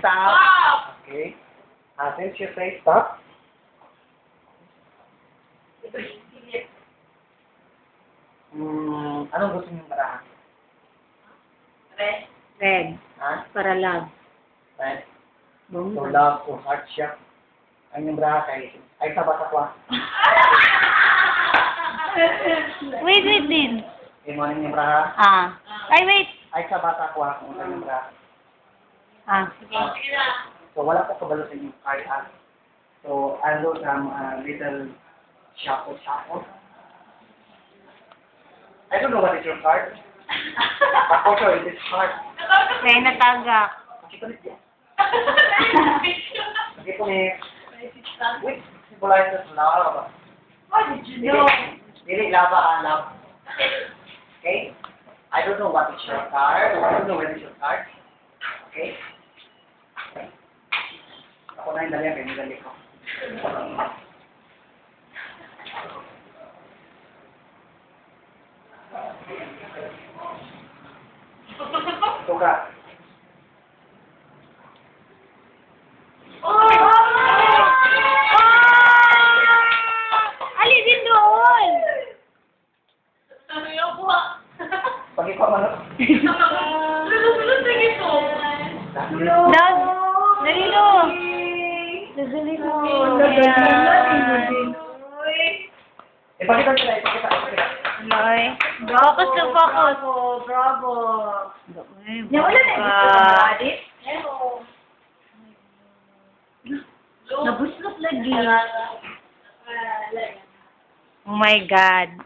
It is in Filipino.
stop. Okay. Since you say stop, anong gusto niyong parahan? Red. Ha? Para love. Right? So, Bongga. love or heart siya. Ang yung braha ay sabat ako. Wait din. Yung mo yung braha. Ay, wait. Ay sabat ako kung ano yung braha. Sige. So, wala ko kabalo sa inyong card. So, I'll do some little shuffle. I don't know what is your card. But also, it is hard. May natagak. Hindi ko ni... Wait, symbolizes love. What did you know? Dili lava love. Okay? I don't know what is your card. I don't know what is your card. Okay? Ako na yung dali ang pinidali ko. Tuka. Ali din doon! Pag ikaw man. Dag! Nalilo! Nalilo! Ipakita sila, ipakita. Aloy. Focus na focus. Bravo. Nawala na Edit? Hello. Nabuslot lagi. Oh my God.